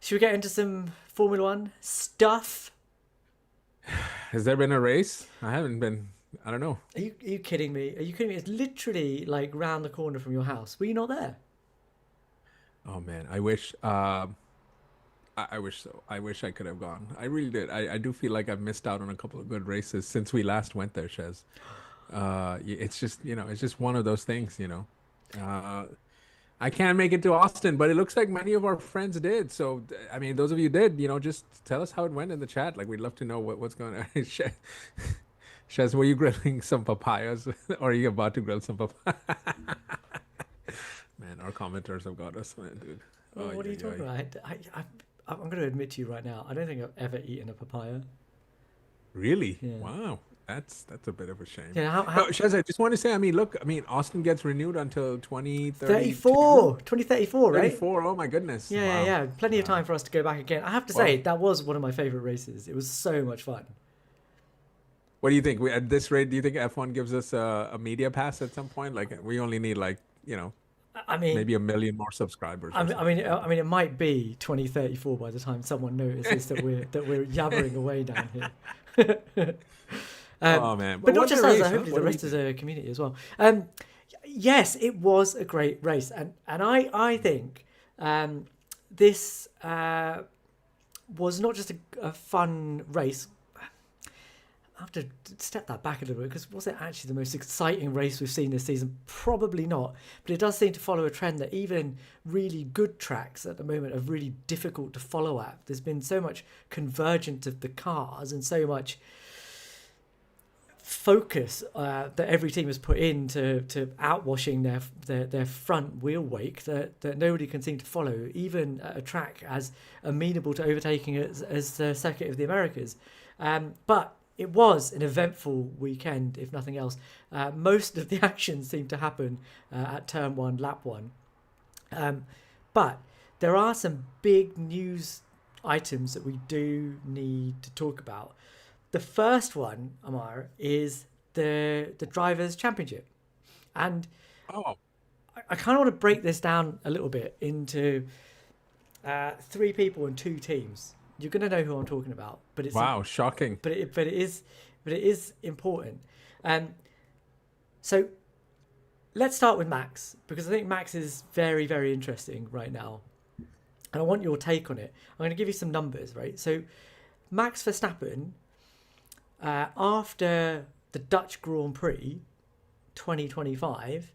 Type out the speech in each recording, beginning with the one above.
Should we get into some Formula One stuff? Has there been a race? I haven't been. I don't know. Are you kidding me? Are you kidding me? It's literally like round the corner from your house. Were you not there? Oh man, I wish. I wish so. I wish I could have gone. I really did. I do feel like I've missed out on a couple of good races since we last went there, Shez. It's just it's just one of those things. Uh, I can't make it to Austin, but it looks like many of our friends did. So, I mean, those of you did, just tell us how it went in the chat. Like, we'd love to know what's going on. Shez, were you grilling some papayas, or are you about to grill some papayas? Man, our commenters have got us, man, dude. Well, Oh, what are yeah, you talking about? I'm going to admit to you right now. I don't think I've ever eaten a papaya. really? Yeah. Wow, that's a bit of a shame. Yeah. But Shez, I just want to say, I mean, look, I mean, Austin gets renewed until 2032, 2034, right? 34. Oh my goodness! Yeah, yeah, Wow, yeah. Plenty of wow. time for us to go back again. I have to say, Well, that was one of my favorite races. It was so much fun. what do you think? At this rate, do you think F1 gives us a media pass at some point? Like, we only need like, I mean, maybe a million more subscribers or something. it might be 2034 by the time someone notices that we're yabbering away down here. Oh man, but But not what a just us, race, huh? hopefully What the do we rest of think? the community as well. Yes, it was a great race, and I think this was not just a fun race. I have to step that back a little bit because was it actually the most exciting race we've seen this season? Probably not. But it does seem to follow a trend that even really good tracks at the moment are really difficult to follow at. There's been so much convergence of the cars and so much focus that every team has put into outwashing their front wheel wake that nobody can seem to follow, even at a track as amenable to overtaking as the Circuit of the Americas. But it was an eventful weekend, if nothing else. Most of the action seemed to happen at turn one, lap one. But there are some big news items that we do need to talk about. The first one, Ammar, is the Drivers' Championship. And Oh, I kind of want to break this down a little bit into three people and two teams. You're going to know who I'm talking about, but wow, shocking. it is important. Um, so let's start with Max because I think Max is very, very interesting right now, and I want your take on it. I'm going to give you some numbers, right? So Max Verstappen, after the Dutch Grand Prix 2025,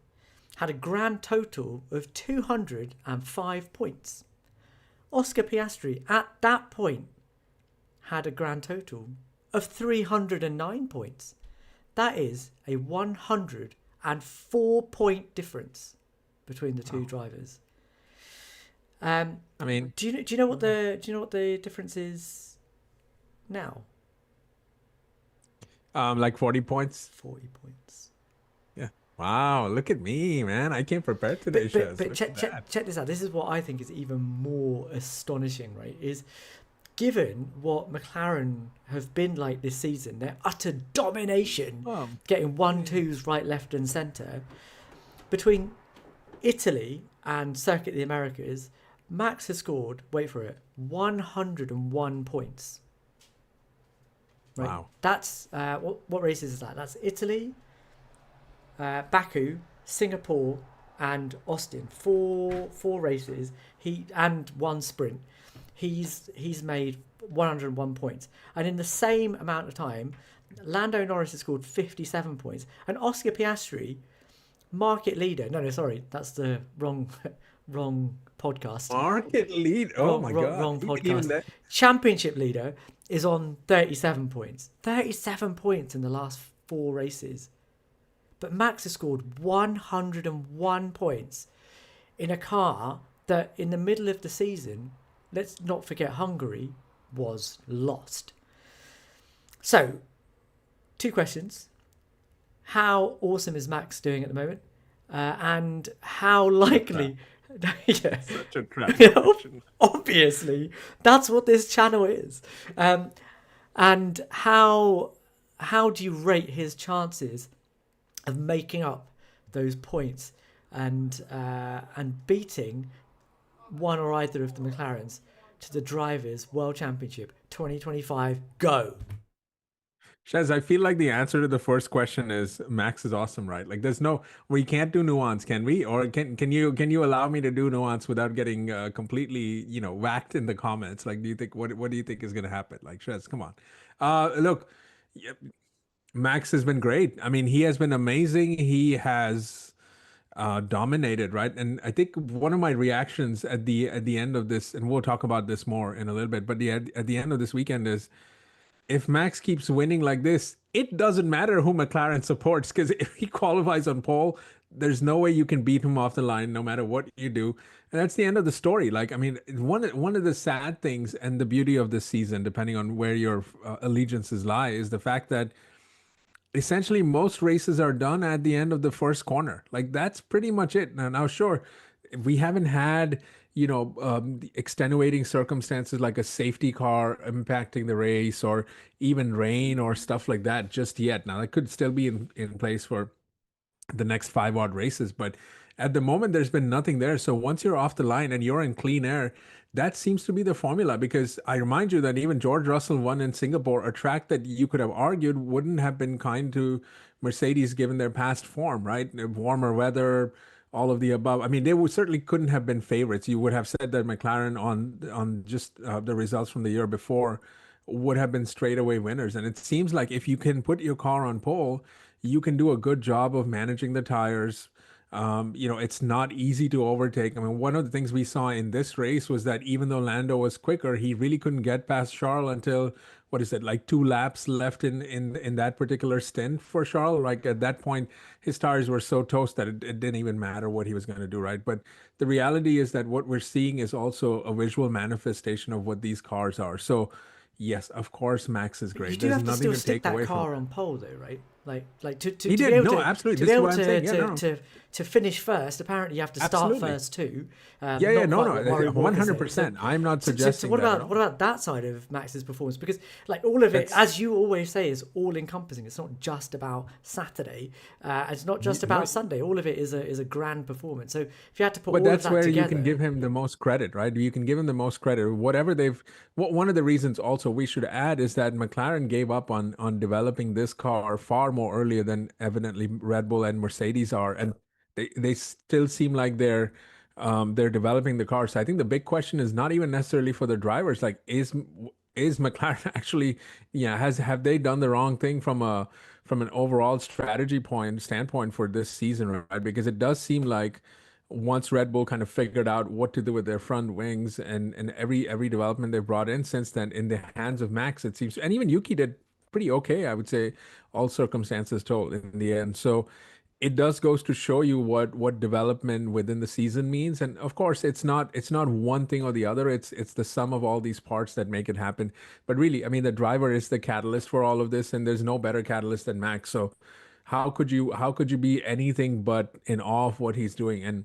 had a grand total of 205 points. Oscar Piastri, at that point, had a grand total of 309 points. That is a 104-point difference between the two Wow. drivers. I mean, Do you know what the difference is now? like 40 points. 40 points. Yeah. Wow, look at me, man. I came prepared today, Shez. But Look at that. check this out. This is what I think is even more astonishing, right? Is given what McLaren have been like this season, their utter domination, Um, getting one twos right, left, and centre between Italy and Circuit of the Americas. Max has scored, wait for it, 101 points. Right, wow. that's what races is that? That's Italy, Baku, Singapore, and Austin. Four races. He and one sprint. He's made 101 points, and in the same amount of time, Lando Norris has scored 57 points, and Oscar Piastri, market leader. No, sorry, that's the wrong podcast. Market lead. Oh my God. Wrong Even podcast. that. Championship leader is on 37 points. 37 points in the last four races. But Max has scored 101 points in a car that in the middle of the season, let's not forget Hungary, was lost. So, two questions. How awesome is Max doing at the moment? And how likely... yeah. Such a trap Yeah, question. obviously, that's what this channel is. And how do you rate his chances of making up those points and beating one or either of the McLarens to the Drivers' World Championship 2025. Go. Shez, I feel like the answer to the first question is Max is awesome, right? Like there's no, we can't do nuance, can we? Or can you allow me to do nuance without getting completely, whacked in the comments? Like, do you think what do you think is going to happen? Like, Shez, come on. Look, y- Max has been great. I mean, he has been amazing. He has dominated, right? And I think one of my reactions at the end of this, and we'll talk about this more in a little bit, but at the end of this weekend is if Max keeps winning like this, it doesn't matter who McLaren supports because if he qualifies on pole, there's no way you can beat him off the line no matter what you do. And that's the end of the story. Like, I mean, one of the sad things and the beauty of this season, depending on where your allegiances lie, is the fact that essentially most races are done at the end of the first corner. Like that's pretty much it. Now, sure, we haven't had the extenuating circumstances like a safety car impacting the race or even rain or stuff like that just yet. Now that could still be in place for the next five odd races. But at the moment, there's been nothing there. So once you're off the line and you're in clean air, that seems to be the formula. Because I remind you that even George Russell won in Singapore, a track that you could have argued wouldn't have been kind to Mercedes given their past form, right? Warmer weather, all of the above. I mean, they would certainly couldn't have been favorites. You would have said that McLaren on just the results from the year before would have been straightaway winners. And it seems like if you can put your car on pole, you can do a good job of managing the tires. It's not easy to overtake. I mean, one of the things we saw in this race was that even though Lando was quicker, he really couldn't get past Charles until what is it, like two laps left in that particular stint for Charles. Like at that point, his tires were so toast that it didn't even matter what he was going to do, right? But the reality is that what we're seeing is also a visual manifestation of what these cars are. So yes, of course, Max is You great. do There's have to nothing still to stick take that away from car it. on pole though, right? Like He to be did. able No, to absolutely. to be This is able what I'm saying. Yeah, no, to finish first. Apparently, you have to start absolutely. first too. Yeah, yeah, Not no, quite no, what Murray Walker said. So 100%. I'm not so suggesting that at what all. about that side of Max's performance? Because like all of it, That's as you always say, is all encompassing. It's not just about Saturday. It's not just no, about Sunday. All of it is a grand performance. So if you had to put but all of that's that where you can together, give him the most credit, right? You can give him the most credit. Whatever they've, one of the reasons also we should add is that McLaren gave up on developing this car far more earlier than evidently Red Bull and Mercedes are, and they still seem like they're developing the car. So I think the big question is not even necessarily for the drivers. Like, is McLaren actually, yeah, have they done the wrong thing from an overall strategy standpoint for this season, right? Because it does seem like once Red Bull kind of figured out what to do with their front wings and every development they've brought in since then in the hands of Max, it seems, and even Yuki did pretty okay, I would say, all circumstances told in the end. So it does goes to show you what development within the season means. And of course, it's not one thing or the other. It's the sum of all these parts that make it happen. But really, I mean, the driver is the catalyst for all of this, and there's no better catalyst than Max. So how could you be anything but in awe of what he's doing? And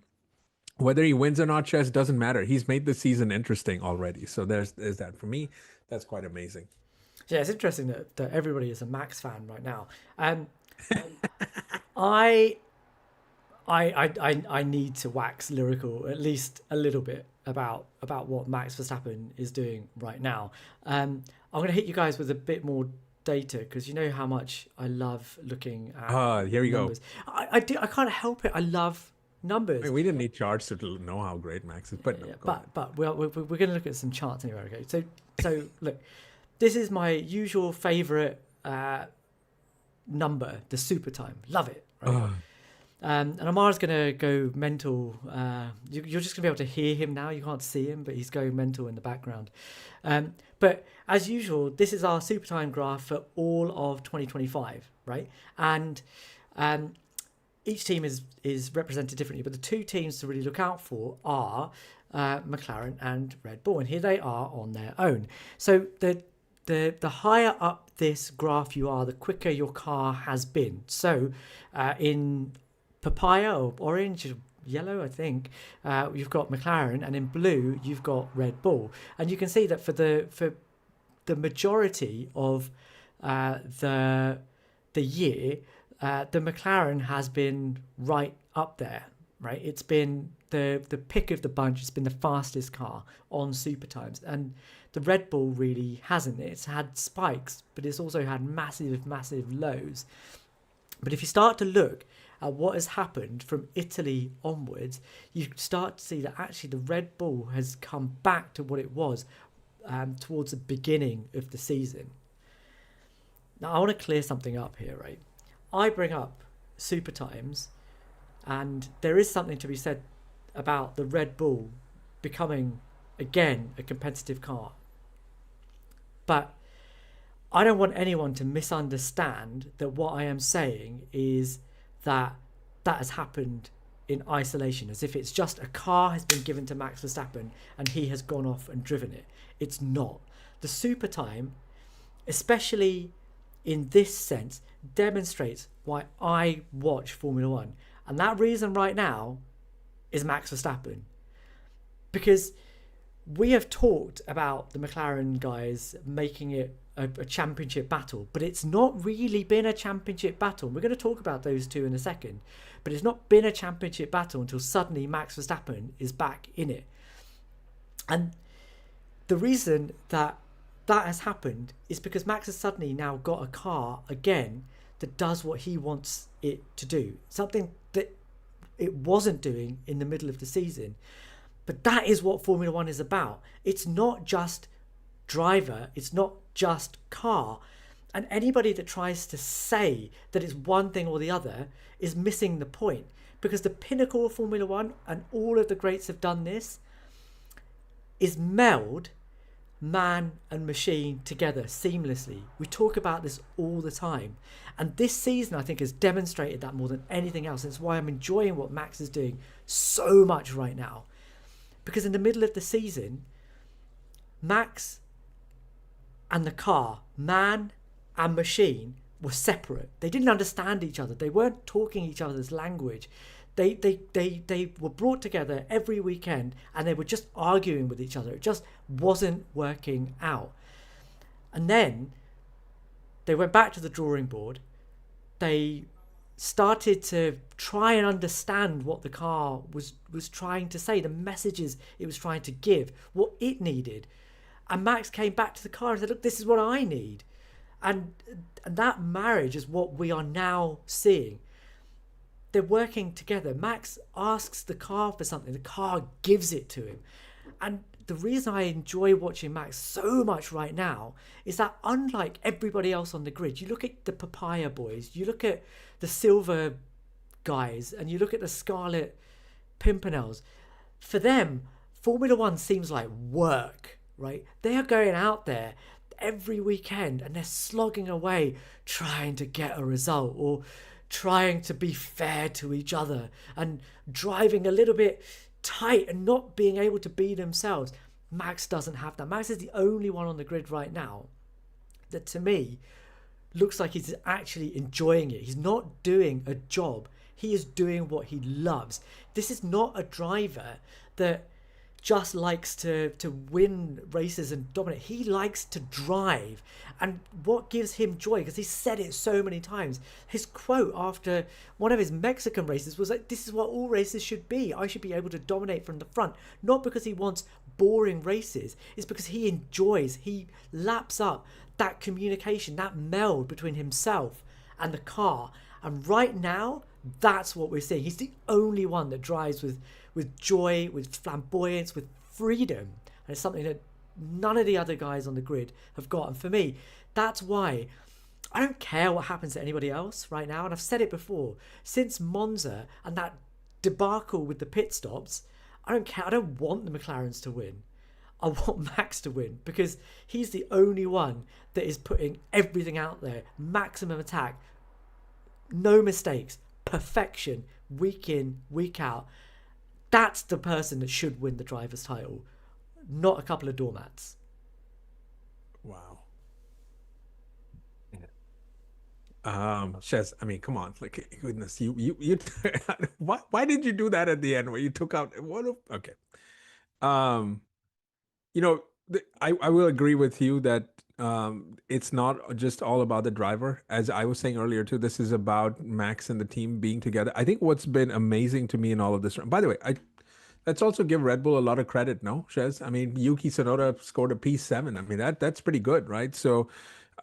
whether he wins or not, Chess doesn't matter. He's made the season interesting already. So there's that. For me, that's quite amazing. yeah, it's interesting that everybody is a Max fan right now. I I need to wax lyrical at least a little bit about what Max Verstappen is doing right now. I'm going to hit you guys with a bit more data because you know how much I love looking at Here we go. numbers. I do. I can't help it. I love I numbers. mean, we didn't need charts to know how great Max is, but no, Yeah, go on. but we're going to look at some charts anyway. Okay, so look, this is my usual favorite number, the super time. Love it. Right. And Ammar's going to go mental. You're just going to be able to hear him now. You can't see him, but he's going mental in the background. But as usual, this is our super time graph for all of 2025, right? And each team is represented differently, but the two teams to really look out for are McLaren and Red Bull, and here they are on their own. So the higher up this graph you are, the quicker your car has been. So in papaya or orange, yellow, I think, you've got McLaren, and in blue you've got Red Bull. And you can see that for the majority of the year, the McLaren has been right up there. right? It's been the pick of the bunch. It's been the fastest car on super times, and the Red Bull really hasn't. It's had spikes, but it's also had massive lows. But if you start to look at what has happened from Italy onwards, you start to see that actually the Red Bull has come back to what it was towards the beginning of the season. Now, I want to clear something up here, right? I bring up super times, and there is something to be said about the Red Bull becoming, again, a competitive car. But I don't want anyone to misunderstand that what I am saying is that that has happened in isolation, as if it's just a car has been given to Max Verstappen and he has gone off and driven it. It's not. The super time, especially in this sense, demonstrates why I watch Formula One. And that reason right now is Max Verstappen. Because we have talked about the McLaren guys making it a championship battle, but it's not really been a championship battle. We're going to talk about those two in a second, but it's not been a championship battle until suddenly Max Verstappen is back in it. And the reason that that has happened is because Max has suddenly now got a car again that does what he wants it to do, something that it wasn't doing in the middle of the season. But that is what Formula One is about. It's not just driver, it's not just car. And anybody that tries to say that it's one thing or the other is missing the point. Because the pinnacle of Formula One, and all of the greats have done this, is meld man and machine together seamlessly. We talk about this all the time. And this season, I think, has demonstrated that more than anything else. It's why I'm enjoying what Max is doing so much right now. Because in the middle of the season, Max and the car, man and machine, were separate. They didn't understand each other. They weren't talking each other's language. They were brought together every weekend and they were just arguing with each other. It just wasn't working out. And then they went back to the drawing board. They started to try and understand what the car was trying to say, the messages it was trying to give, what it needed. And Max came back to the car and said, look, this is what I need. And that marriage is what we are now seeing. They're working together. Max asks the car for something. The car gives it to him. And the reason I enjoy watching Max so much right now is that, unlike everybody else on the grid, you look at the Papaya boys, you look at the Silver guys, and you look at the Scarlet Pimpernels. For them, Formula One seems like work, right? They are going out there every weekend and they're slogging away trying to get a result, or trying to be fair to each other, and driving a little bit tight and not being able to be themselves. Max doesn't have that. Max is the only one on the grid right now that, to me, looks like he's actually enjoying it. He's not doing a job. He is doing what he loves. This is not a driver that just likes to win races and dominate. He likes to drive. And what gives him joy, because he's said it so many times, his quote after one of his Mexican races was like, this is what all races should be. I should be able to dominate from the front. Not because he wants boring races. It's because he enjoys, he laps up that communication, that meld between himself and the car. And right now, that's what we're seeing. He's the only one that drives with joy, with flamboyance, with freedom. And it's something that none of the other guys on the grid have got. And for me, that's why I don't care what happens to anybody else right now. And I've said it before, since Monza and that debacle with the pit stops, I don't care. I don't want the McLarens to win. I want Max to win, because he's the only one that is putting everything out there. Maximum attack, no mistakes, perfection, week in, week out. That's the person that should win the driver's title, not a couple of doormats. Wow. Shez, I mean, come on, like, goodness, you why did you do that at the end where you took out okay. You know, I will agree with you that it's not just all about the driver. As I was saying earlier too, this is about Max and the team being together. I think what's been amazing to me in all of this, by the way, let's also give Red Bull a lot of credit, no, Shez? I mean, Yuki Tsunoda scored a P7. I mean, that's pretty good, right? So,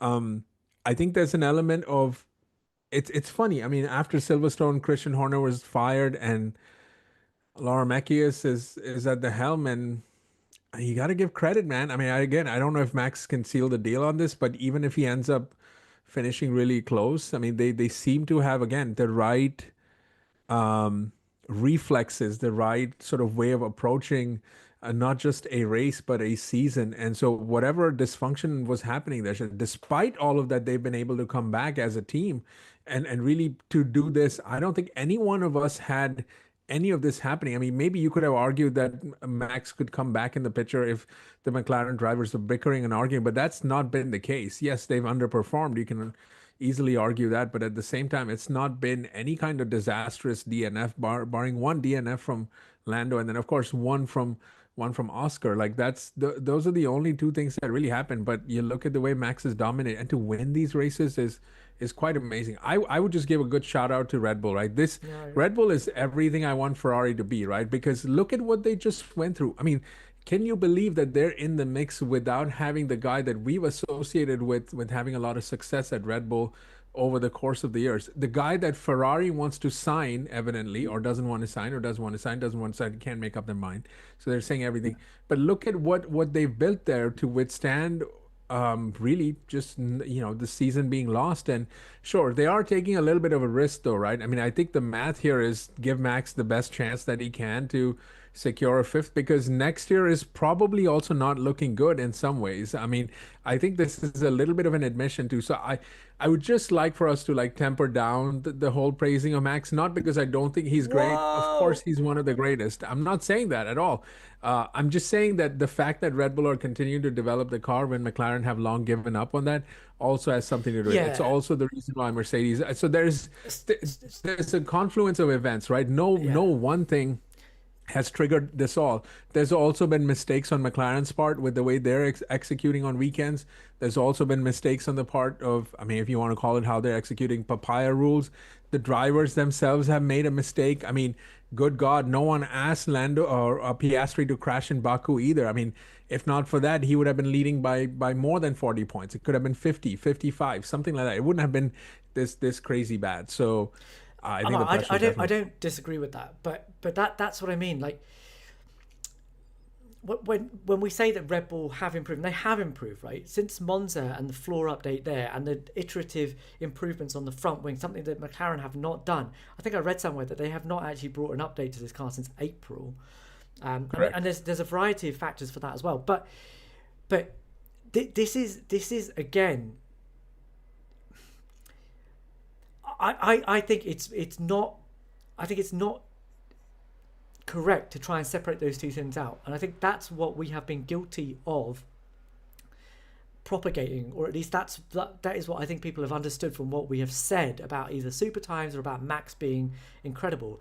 um, I think there's an element of it's funny. I mean, after Silverstone, Christian Horner was fired, and Laura Mekius is at the helm, and you got to give credit, man. I mean, again, I don't know if Max can seal the deal on this, but even if he ends up finishing really close, I mean, they seem to have again the right um, reflexes, the right sort of way of approaching not just a race but a season. And so whatever dysfunction was happening there, despite all of that, they've been able to come back as a team and really to do this. I don't think any one of us had any of this happening. I mean, maybe you could have argued that Max could come back in the picture if the McLaren drivers are bickering and arguing, but that's not been the case. Yes, they've underperformed. You can easily argue that, but at the same time, it's not been any kind of disastrous DNF, barring one DNF from Lando, and then of course one from Oscar. Like those are the only two things that really happened. But you look at the way Max is dominated, and to win these races is quite amazing. I would just give a good shout out to Red Bull, right? This Yeah, Red Bull is everything I want Ferrari to be, right? Because look at what they just went through. I mean, can you believe that they're in the mix without having the guy that we've associated with having a lot of success at Red Bull over the course of the years? The guy that Ferrari wants to sign, evidently, or doesn't want to sign, or doesn't want to sign, doesn't want to sign, can't make up their mind. So they're saying everything. But look at what they've built there to withstand really just the season being lost. And sure, they are taking a little bit of a risk though, right? I mean, I think the math here is give Max the best chance that he can to secure a fifth, because next year is probably also not looking good in some ways. I mean, I think this is a little bit of an admission too. So I would just like for us to like temper down the whole praising of Max, not because I don't think he's great. Of course, whoa. he's one of the greatest. I'm not saying that at all. I'm just saying that the fact that Red Bull are continuing to develop the car when McLaren have long given up on that also has something to do with it. It's Yeah. also the reason why Mercedes. So there's a confluence of events, right? No Yeah. one thing has triggered this all. There's also been mistakes on McLaren's part with the way they're executing on weekends. There's also been mistakes on the part of, I mean, if you want to call it how they're executing papaya rules. The drivers themselves have made a mistake. I mean, good God, no one asked Lando or Piastri to crash in Baku either. I mean, if not for that, he would have been leading by more than 40 points. It could have been 50, 55, something like that. It wouldn't have been this crazy bad. So I think the pressure I is don't definitely. disagree with that, but that's what I mean. Like when we say that Red Bull have improved, they have improved, right? Since Monza and the floor update there, and the iterative improvements on the front wing, something that McLaren have not done. I think I read somewhere that they have not actually brought an update to this car since April, and Correct. there's a variety of factors for that as well. But this is again. I think it's not. I think it's not correct to try and separate those two things out, and I think that's what we have been guilty of propagating, or at least that is what I think people have understood from what we have said about either super times or about Max being incredible.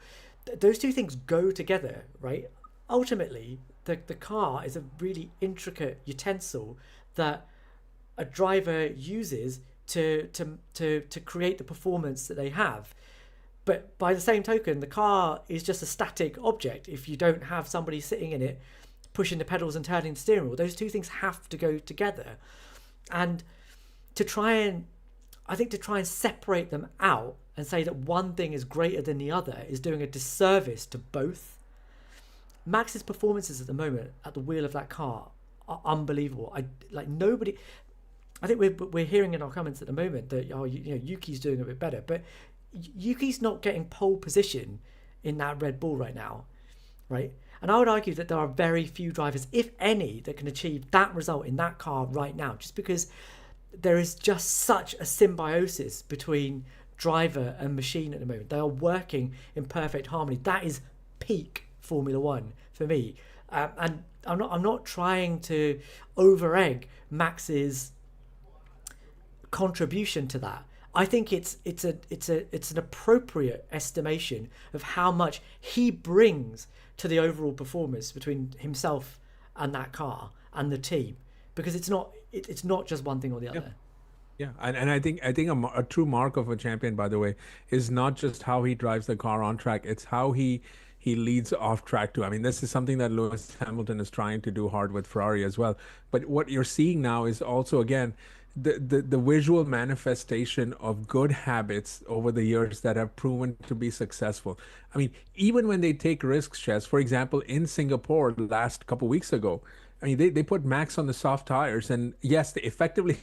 Those two things go together, right? Ultimately, the car is a really intricate utensil that a driver uses to create the performance that they have. But by the same token, the car is just a static object if you don't have somebody sitting in it pushing the pedals and turning the steering wheel. Those two things have to go together. And to try and separate them out and say that one thing is greater than the other is doing a disservice to both. Max's performances at the moment at the wheel of that car are unbelievable. I think we're hearing in our comments at the moment that Yuki's doing a bit better, but Yuki's not getting pole position in that Red Bull right now, right? And I would argue that there are very few drivers, if any, that can achieve that result in that car right now, just because there is just such a symbiosis between driver and machine at the moment. They are working in perfect harmony. That is peak Formula One for me, and I'm not trying to over-egg Max's contribution to that. I think it's an appropriate estimation of how much he brings to the overall performance between himself and that car and the team. because it's not just one thing or the Yeah. other. Yeah, and I think a true mark of a champion, by the way, is not just how he drives the car on track; it's how he leads off track too. I mean, this is something that Lewis Hamilton is trying to do hard with Ferrari as well. But what you're seeing now is also again the visual manifestation of good habits over the years that have proven to be successful. I mean, even when they take risks, Chess, for example, in Singapore the last couple weeks ago, I mean, they put Max on the soft tires, and yes, they effectively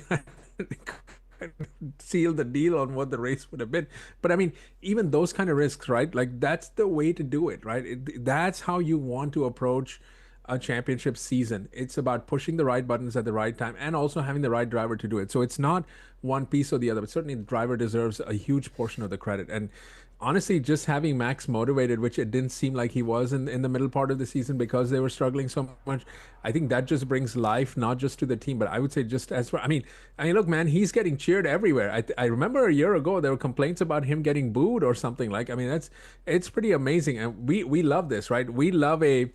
seal the deal on what the race would have been. But I mean, even those kind of risks, right? Like that's the way to do it, right? That's how you want to approach a championship season. It's about pushing the right buttons at the right time and also having the right driver to do it. So it's not one piece or the other, but certainly the driver deserves a huge portion of the credit. And honestly, just having Max motivated, which it didn't seem like he was in the middle part of the season because they were struggling so much, I think that just brings life not just to the team, but I would say just as far. I mean, look, man, he's getting cheered everywhere. I remember a year ago there were complaints about him getting booed or something like. I mean, it's pretty amazing, and we love this, right? We love a.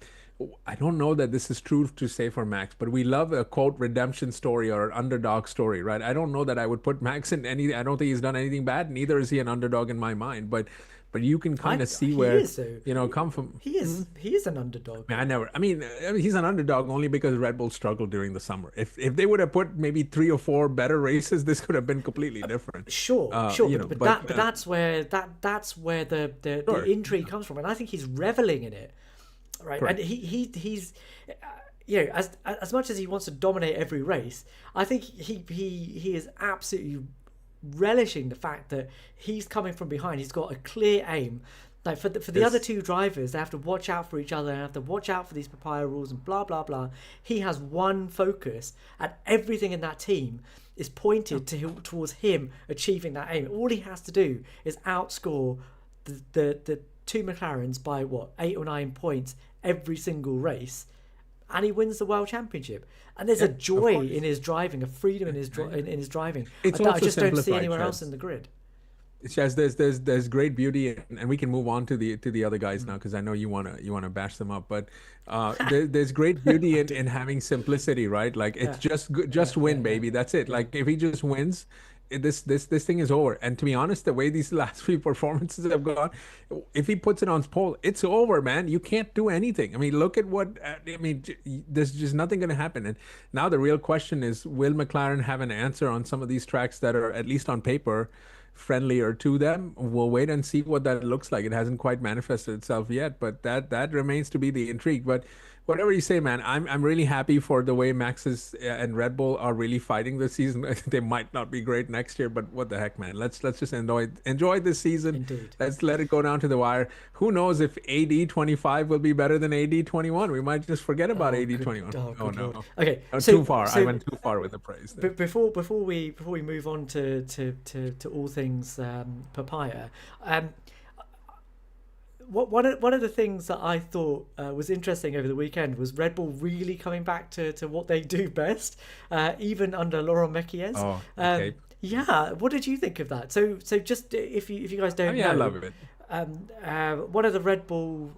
I don't know that this is true to say for Max, but we love a quote redemption story or an underdog story, right? I don't know that I would put Max in any. I don't think he's done anything bad. Neither is he an underdog in my mind. But you can kind of see He where is though. come from. He is an underdog. I never. I mean, he's an underdog only because Red Bull struggled during the summer. If they would have put maybe 3 or 4 better races, this could have been completely different. Sure, but that's where the Sure. intrigue comes from, and I think he's reveling in it, right? Correct. And he's as much as he wants to dominate every race, I think he is absolutely relishing the fact that he's coming from behind. He's got a clear aim. Like for the other two drivers, they have to watch out for each other and have to watch out for these papaya rules and blah blah blah. He has one focus, and everything in that team is pointed towards him achieving that aim. All he has to do is outscore the two McLarens by 8 or 9 points every single race, and he wins the world championship. And there's a joy in his driving, a freedom in his driving It's that I also just don't see simplified, anywhere Chaz. else in the grid. Yes, there's great beauty, and we can move on to the other guys now because I know you wanna bash them up, but there's great beauty in having simplicity, right? Like it's just win, baby. That's it. Like if he just wins, this thing is over. And to be honest, the way these last few performances have gone, if he puts it on pole, it's over, man. You can't do anything. I mean, look at what I mean. There's just nothing going to happen. And now the real question is, will McLaren have an answer on some of these tracks that are at least on paper friendlier to them? We'll wait and see what that looks like. It hasn't quite manifested itself yet, but that remains to be the intrigue. But whatever you say, man, I'm really happy for the way Max's and Red Bull are really fighting this season. They might not be great next year, but what the heck, man? Let's just enjoy this season. Indeed. Let's let it go down to the wire. Who knows if AD 25 will be better than AD 21? We might just forget about AD 21. Oh no. Lord. Okay, Too far. I went too far with the praise there. But before we move on to all things papaya, one of the things that I thought was interesting over the weekend was Red Bull really coming back to what they do best, even under Laurent Mekies. Oh, okay. Yeah, what did you think of that? So just if you guys don't know, I love it. One of the Red Bull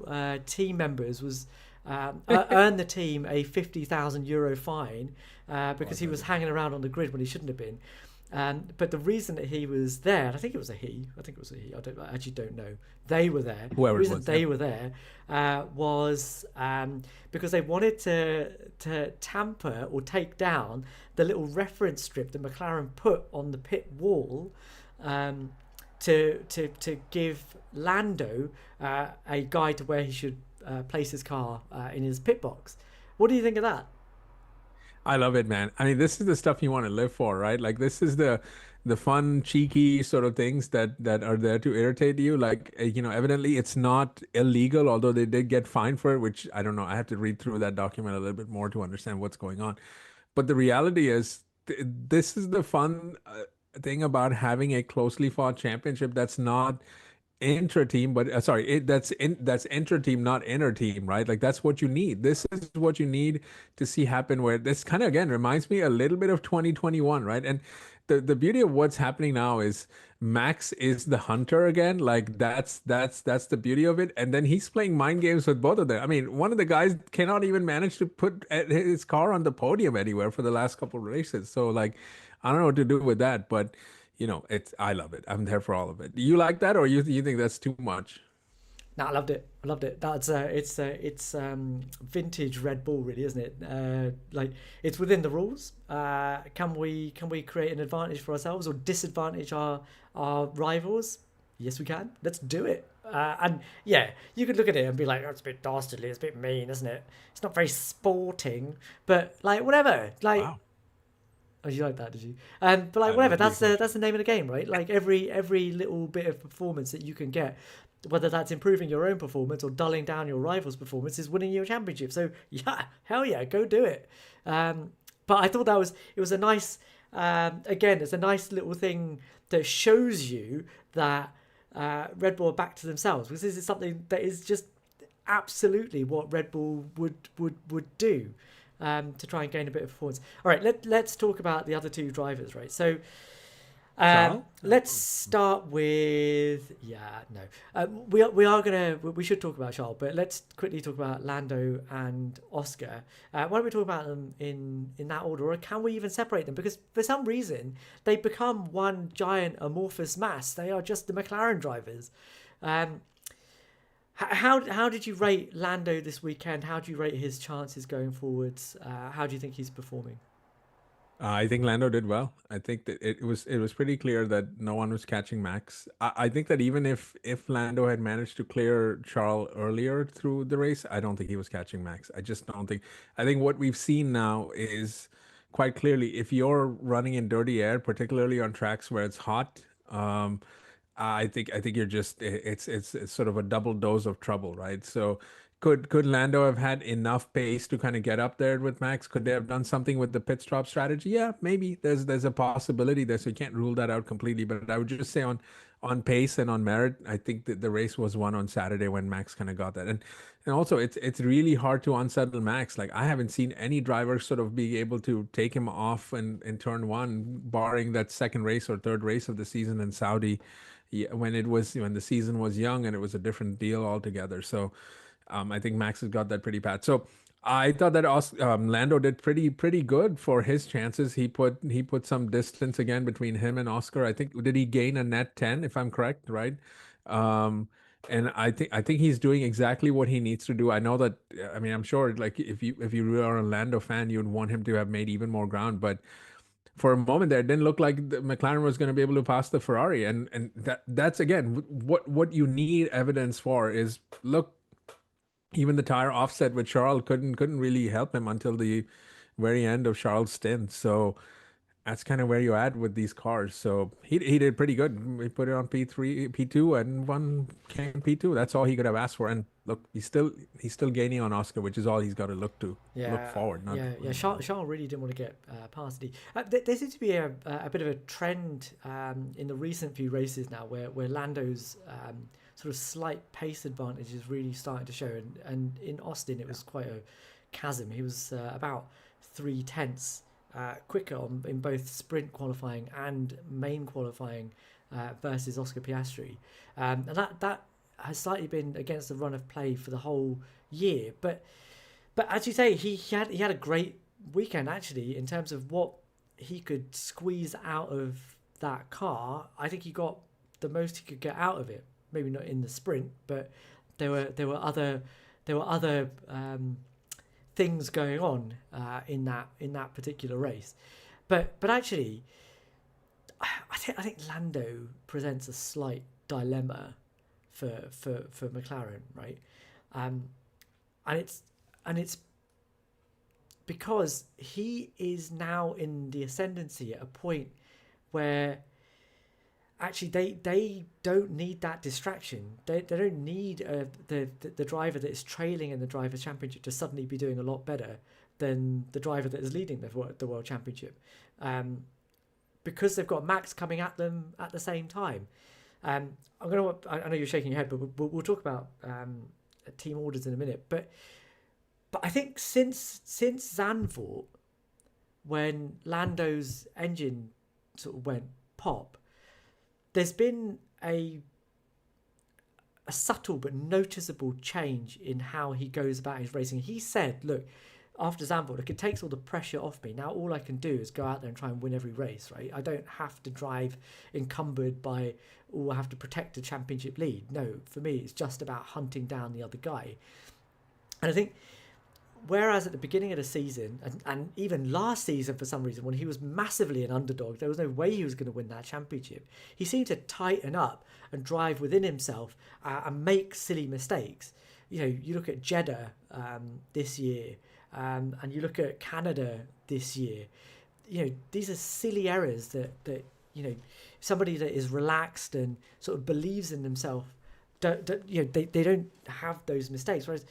team members was earned the team a €50,000 fine because he was hanging around on the grid when he shouldn't have been. But the reason that he was there, and I think it was a he. I actually don't know. They were there. Whoever the reason it was, they were there was because they wanted to tamper or take down the little reference strip that McLaren put on the pit wall to give Lando a guide to where he should place his car in his pit box. What do you think of that? I love it, man. I mean, this is the stuff you want to live for, right? Like this is the fun, cheeky sort of things that are there to irritate you. Like, evidently it's not illegal, although they did get fined for it, which I don't know. I have to read through that document a little bit more to understand what's going on. But the reality is, this is the fun thing about having a closely fought championship that's not intra-team, but that's intra-team, not inner-team, right? Like that's what you need. This is what you need to see happen, where this kind of again reminds me a little bit of 2021, right? And the beauty of what's happening now is Max is the hunter again. Like that's the beauty of it. And then he's playing mind games with both of them. I mean, one of the guys cannot even manage to put his car on the podium anywhere for the last couple of races. So like, I don't know what to do with that, but it's I love it. I'm there for all of it. Do you like that, or you think that's too much? No, I loved it. I loved it. That's it's vintage Red Bull, really, isn't it? Like it's within the rules. Can we create an advantage for ourselves or disadvantage our rivals? Yes, we can. Let's do it. And yeah, you could look at it and be like, oh, it's a bit dastardly, it's a bit mean, isn't it? It's not very sporting, but like whatever. Like, Wow. oh, you like that, did you? But like I whatever. love the That's the expression. that's the name of the game, right? Like every little bit of performance that you can get, whether that's improving your own performance or dulling down your rival's performance, is winning you a championship. So yeah, hell yeah, go do it. But I thought it was a nice, again, it's a nice little thing that shows you that Red Bull are back to themselves, because this is something that is just absolutely what Red Bull would do, to try and gain a bit of performance. All right, let's talk about the other two drivers, right? So Charles? let's start with no. We should talk about Charles, but let's quickly talk about Lando and Oscar. Why don't we talk about them in that order, or can we even separate them? Because for some reason they become one giant amorphous mass. They are just the McLaren drivers. Um, how did you rate Lando this weekend? How do you rate his chances going forwards? How do you think he's performing? I think Lando did well. I think that it was pretty clear that no one was catching Max. I think that even if Lando had managed to clear Charles earlier through the race, I don't think he was catching Max. I just don't think. I think what we've seen now is quite clearly if you're running in dirty air, particularly on tracks where it's hot, I think you're just it's sort of a double dose of trouble, right? So could Lando have had enough pace to kind of get up there with Max? Could they have done something with the pit stop strategy? Yeah, maybe. There's a possibility there, so you can't rule that out completely. But I would just say on pace and on merit, I think that the race was won on Saturday when Max kind of got that. And also it's really hard to unsettle Max. Like I haven't seen any driver sort of be able to take him off in turn one, barring that second race or third race of the season in Saudi, yeah, when the season was young and it was a different deal altogether. So I think Max has got that pretty bad. So I thought that Lando did pretty good for his chances. He put some distance again between him and Oscar. I think did he gain a net 10 if I'm correct, right? Um, and I think he's doing exactly what he needs to do. I know that I mean I'm sure like if you were a Lando fan, you'd want him to have made even more ground, but for a moment there, it didn't look like the McLaren was going to be able to pass the Ferrari, and that's again what you need evidence for is look, even the tire offset with Charles couldn't really help him until the very end of Charles' stint. So that's kind of where you at with these cars. So he did pretty good. He put it on P3, P2, and one came P2. That's all he could have asked for. And look, he's still gaining on Oscar, which is all he's got to look Yeah, forward, not yeah. Charles really didn't want to get past it. There seems to be a bit of a trend in the recent few races now where Lando's sort of slight pace advantage is really starting to show. And in Austin, it was quite a chasm. He was about 3/10 quicker in both sprint qualifying and main qualifying versus Oscar Piastri. And that has slightly been against the run of play for the whole year. But as you say, he had a great weekend actually in terms of what he could squeeze out of that car. I think he got the most he could get out of it. Maybe not in the sprint, but there were other things going on in that particular race. But actually, I think Lando presents a slight dilemma for McLaren, right? Um, and it's because he is now in the ascendancy at a point where actually they don't need that distraction. They don't need the driver that is trailing in the drivers' championship to suddenly be doing a lot better than the driver that is leading the world championship, because they've got Max coming at them at the same time. I know you're shaking your head, but we'll talk about team orders in a minute. But I think since Zandvoort, when Lando's engine sort of went pop, there's been a subtle but noticeable change in how he goes about his racing. He said, look, after Zandvoort, look, it takes all the pressure off me. Now all I can do is go out there and try and win every race, right? I don't have to drive encumbered by, I have to protect the championship lead. No, for me, it's just about hunting down the other guy. And I think, whereas at the beginning of the season, and even last season for some reason, when he was massively an underdog, there was no way he was going to win that championship. He seemed to tighten up and drive within himself and make silly mistakes. You know, you look at Jeddah this year, and you look at Canada this year. You know, these are silly errors that you know, somebody that is relaxed and sort of believes in themselves, they don't have those mistakes. Whereas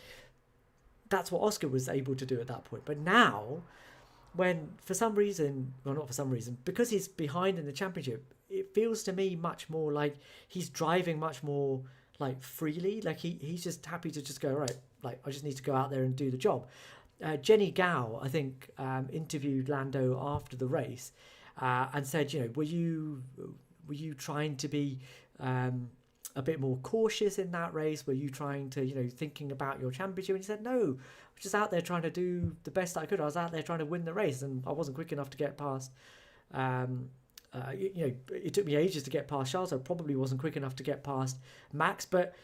that's what Oscar was able to do at that point. But now, when for some reason, well, not for some reason, because he's behind in the championship, it feels to me much more like he's driving much more like freely. Like he's just happy to just go, right, like I just need to go out there and do the job. Jenny Gao, I think, interviewed Lando after the race and said, you know, were you trying to be a bit more cautious in that race? Were you trying to, you know, thinking about your championship? And he said, no, I was just out there trying to do the best I could. I was out there trying to win the race, and I wasn't quick enough to get past. You know, it took me ages to get past Charles. I probably wasn't quick enough to get past Max, but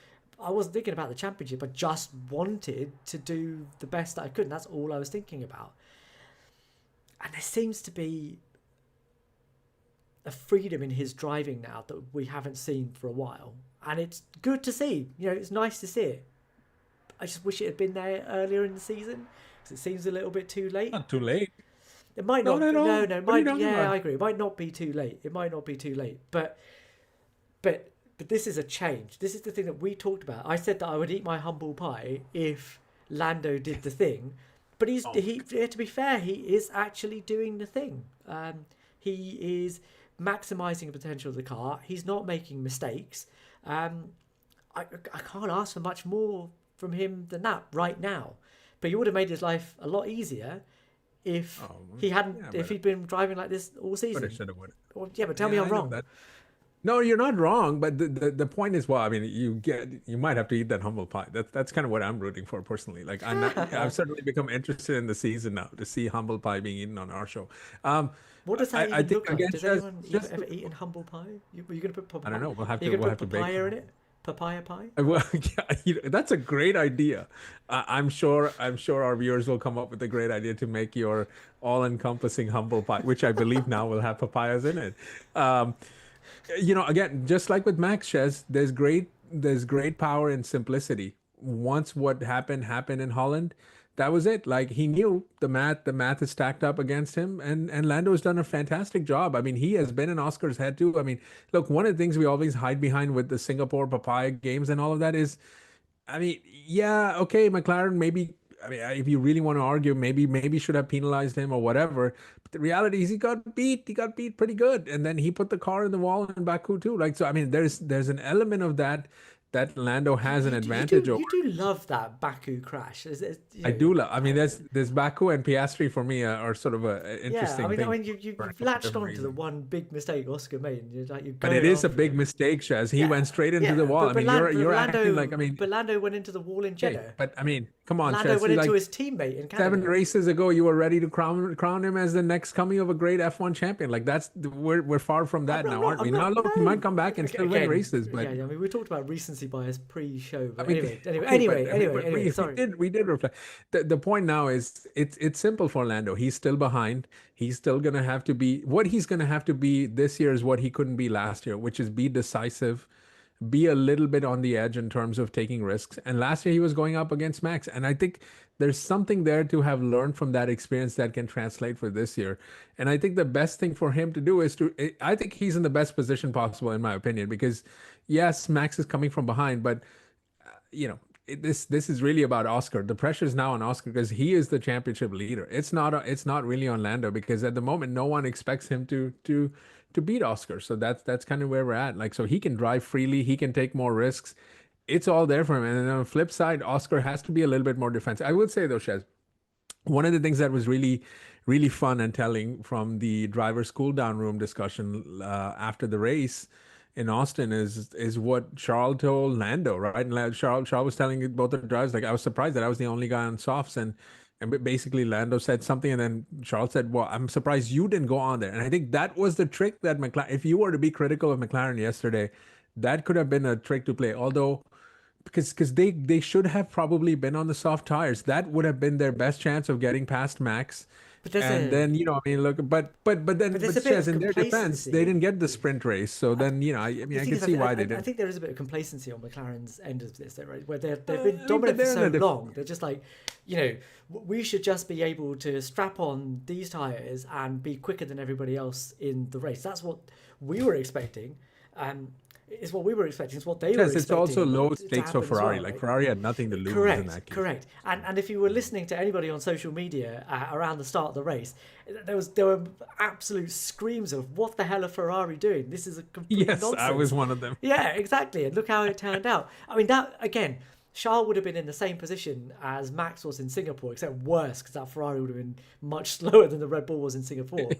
I wasn't thinking about the championship. I just wanted to do the best that I could, and that's all I was thinking about. And there seems to be a freedom in his driving now that we haven't seen for a while, and it's good to see. You know, it's nice to see it. I just wish it had been there earlier in the season, because it seems a little bit too late. Not too late. It might not. No, it might. Yeah, I agree. It might not be too late. But this is a change. This is the thing that we talked about. I said that I would eat my humble pie if Lando did the thing, but to be fair, he is actually doing the thing. He is maximizing the potential of the car. He's not making mistakes. I can't ask for much more from him than that right now. But he would have made his life a lot easier if he hadn't. If he'd been driving like this all season. Should have. Well, yeah, but tell me I'm wrong. No, you're not wrong. But the point is, well, I mean, you might have to eat that humble pie. That's kind of what I'm rooting for personally. Like I've certainly become interested in the season now to see humble pie being eaten on our show. What does that even look like? Does anyone ever eaten humble pie? Were you going to put papaya? I don't know. We'll have to put papaya in it. Papaya pie? Well, yeah, that's a great idea. I'm sure our viewers will come up with a great idea to make your all-encompassing humble pie, which I believe now will have papayas in it. You know, again, just like with Max Shez, there's great power in simplicity. Once what happened in Holland, that was it. Like he knew the math is stacked up against him, and Lando has done a fantastic job. I mean, he has been in Oscar's head too. I mean, look, one of the things we always hide behind with the Singapore papaya games and all of that is, I mean, yeah, okay, McLaren maybe. I mean, if you really want to argue, maybe should have penalized him or whatever. But the reality is he got beat. He got beat pretty good, and then he put the car in the wall in Baku too. Like, so I mean, there's an element of that Lando has an advantage over. You do love that Baku crash. I do love. I mean, there's Baku and Piastri for me are sort of a interesting. Yeah, I mean, you've latched on to the one big mistake Oscar made. But it is a big mistake, Shez. He went straight into the wall. But I mean, you're acting like, I mean. But Lando went into the wall in Jeddah. Yeah, but I mean, come on, Lando Shez. went into his teammate in Canada. 7 races ago, you were ready to crown him as the next coming of a great F1 champion. Like we're far from that now, aren't we? Now look, he might come back and still win races. But yeah, I mean, we talked about recency bias pre-show. But anyway, sorry. We did reflect. The point now is it's simple for Lando. He's still behind. He's still gonna have to be what he's gonna have to be this year is what he couldn't be last year, which is be decisive, be a little bit on the edge in terms of taking risks. And last year he was going up against Max, and I think there's something there to have learned from that experience that can translate for this year. And I think the best thing for him to do is I think he's in the best position possible in my opinion, because yes, Max is coming from behind, but you know, this is really about Oscar. The pressure is now on Oscar because he is the championship leader. It's not really on Lando, because at the moment no one expects him to beat Oscar. So that's kind of where we're at. Like, so he can drive freely, he can take more risks. It's all there for him. And then on the flip side, Oscar has to be a little bit more defensive. I would say though, Shez, one of the things that was really, really fun and telling from the driver's cool down room discussion after the race in Austin is what Charles told Lando, right? And Charles was telling both the drivers, like, I was surprised that I was the only guy on softs, and basically Lando said something, and then Charles said, "Well, I'm surprised you didn't go on there." And I think that was the trick that McLaren. If you were to be critical of McLaren yesterday, that could have been a trick to play. Although because they should have probably been on the soft tires. That would have been their best chance of getting past Max. But there's And a then, I mean, look, but but there's a bit Shez, of in their defense, they complacency. didn't get the sprint race. So I, then, I mean, the I thing can is, see why I they didn't. think there is a bit of complacency on McLaren's end of this, though, right? Where they've been I mean, but dominant for they're so in a long. They're just like, we should just be able to strap on these tires and be quicker than everybody else in the race. That's what we were expecting. It's what we were expecting. It's what they were Yes, it's expecting. also low to stakes for happen as Ferrari. well, Like right? Ferrari had nothing to lose in Correct, that case. correct. And if you were listening to anybody on social media around the start of the race, there were absolute screams of "What the hell are Ferrari doing? This is a complete Yes, nonsense." I was one of them. Yeah, exactly. And look how it turned out. I mean, that again, Charles would have been in the same position as Max was in Singapore, except worse because that Ferrari would have been much slower than the Red Bull was in Singapore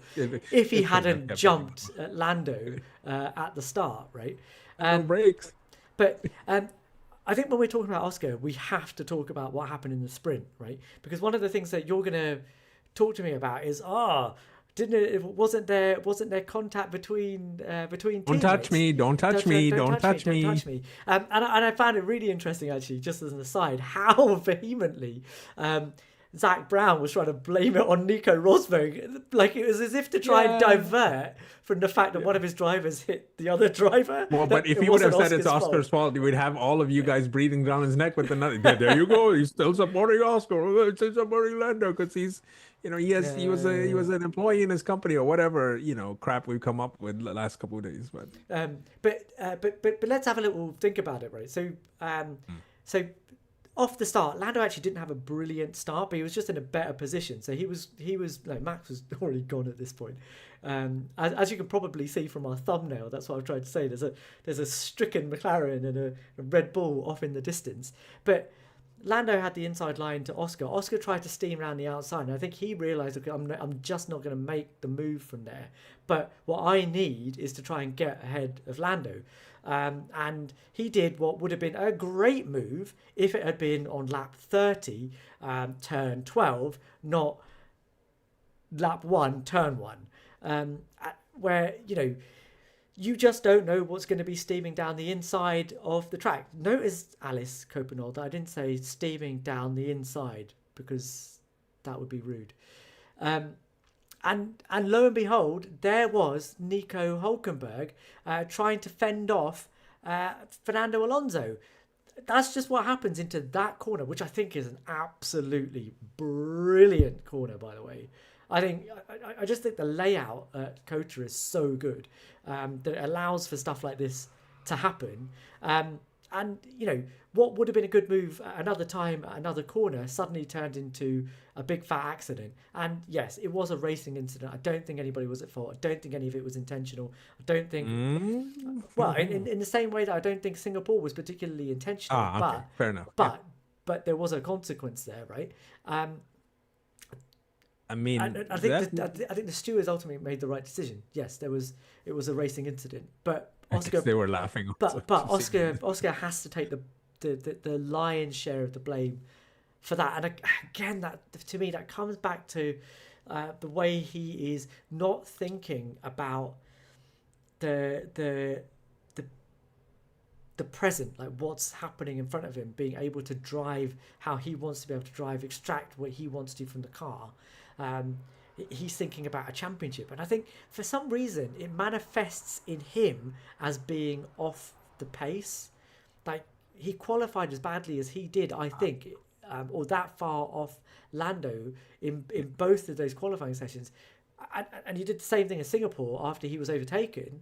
if he hadn't jumped at Lando at the start, right? No brakes. But I think when we're talking about Oscar, we have to talk about what happened in the sprint, right? Because one of the things that you're going to talk to me about is, wasn't there contact between teammates? Don't touch me! Don't touch me! Don't touch me! Don't touch me! And I found it really interesting, actually, just as an aside, how vehemently Zach Brown was trying to blame it on Nico Rosberg. Like, it was as if to try and divert from the fact that one of his drivers hit the other driver. Well, but if he would have said it's Oscar's fault, you would have all of you guys breathing down his neck with the nut. There you go. He's still supporting Oscar. He's still supporting Lando because he was an employee in his company or whatever, crap we've come up with the last couple of days. But let's have a little think about it, right? So off the start, Lando actually didn't have a brilliant start, but he was just in a better position. So he was like, Max was already gone at this point. As you can probably see from our thumbnail, that's what I've tried to say. There's a stricken McLaren and a Red Bull off in the distance. But Lando had the inside line to Oscar. Oscar tried to steam around the outside, and I think he realised, okay, I'm just not going to make the move from there. But what I need is to try and get ahead of Lando. And he did what would have been a great move if it had been on lap 30, turn 12, not lap 1, turn 1. Where, you just don't know what's going to be steaming down the inside of the track. Notice, Alice Copenold, that I didn't say steaming down the inside because that would be rude. And lo and behold, there was Nico Hülkenberg trying to fend off Fernando Alonso. That's just what happens into that corner, which I think is an absolutely brilliant corner, by the way. I just think the layout at COTA is so good that it allows for stuff like this to happen. And, what would have been a good move at another time, at another corner, suddenly turned into a big fat accident. And yes, it was a racing incident. I don't think anybody was at fault. I don't think any of it was intentional. I don't think... Well, in the same way that I don't think Singapore was particularly intentional. Okay. Fair enough. But there was a consequence there, right? I mean, I think the stewards ultimately made the right decision. Yes, it was a racing incident, but Oscar, they were laughing. But Oscar has to take the lion's share of the blame for that. And again, that to me that comes back to the way he is not thinking about the present, like what's happening in front of him, being able to drive how he wants to be able to drive, extract what he wants to do from the car. He's thinking about a championship, and I think for some reason it manifests in him as being off the pace. Like, he qualified as badly as he did, I think, or that far off Lando in both of those qualifying sessions, and he did the same thing in Singapore after he was overtaken.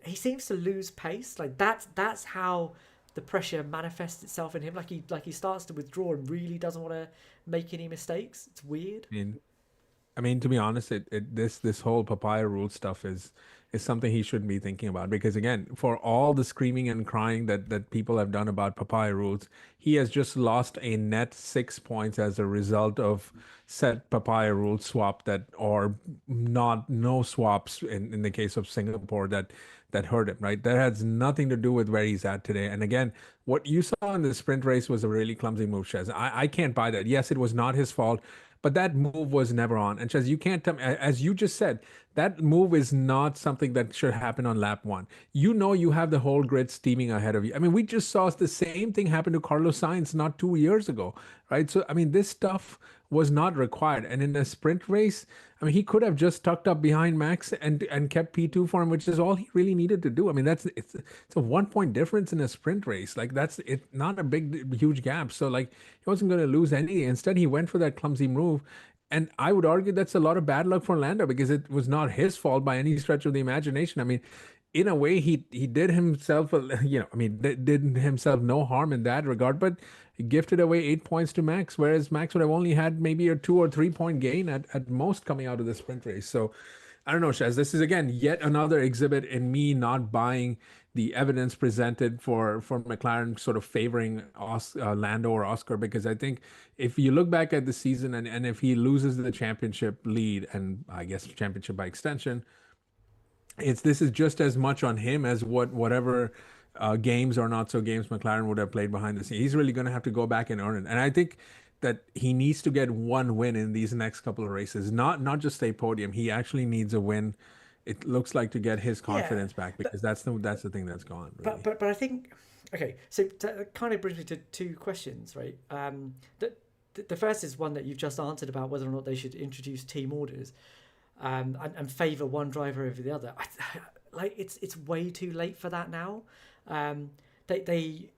He seems to lose pace. Like, that's how the pressure manifests itself in him. Like he starts to withdraw and really doesn't want to make any mistakes. It's weird. I mean, to be honest, this whole papaya rule stuff is something he shouldn't be thinking about because again, for all the screaming and crying that people have done about papaya rules, he has just lost a net 6 points as a result of set papaya rule swap that or not no swaps in the case of Singapore that hurt him, right? That has nothing to do with where he's at today. And again, what you saw in the sprint race was a really clumsy move, Shez. I can't buy that. Yes, it was not his fault, but that move was never on. And Shez, you can't tell me, as you just said, that move is not something that should happen on lap one. You know, you have the whole grid steaming ahead of you. I mean, we just saw the same thing happen to Carlos Sainz not 2 years ago, right? So, I mean, this stuff was not required. And in a sprint race, I mean, he could have just tucked up behind Max and kept P2 for him, which is all he really needed to do. I mean, it's a 1 point difference in a sprint race. Like that's it, not a huge gap. So like he wasn't going to lose any. Instead, he went for that clumsy move. And I would argue that's a lot of bad luck for Lando because it was not his fault by any stretch of the imagination. I mean, in a way, he did himself, I mean, did himself no harm in that regard, but he gifted away 8 points to Max, whereas Max would have only had maybe a 2 or 3 point gain at most coming out of the sprint race. So I don't know, Shaz. This is again yet another exhibit in me not buying the evidence presented for McLaren sort of favoring Lando or Oscar because I think if you look back at the season and if he loses the championship lead and I guess championship by extension, this is just as much on him as whatever games or not so games McLaren would have played behind the scenes. He's really going to have to go back and earn it, and I think that he needs to get one win in these next couple of races, not just a podium. He actually needs a win. It looks like to get his Yeah, confidence back but because that's the thing that's gone but really. but but I think okay. So that kind of brings me to two questions, right? The first is one that you've just answered about whether or not they should introduce team orders, and favor one driver over the other. Like it's way too late for that now. They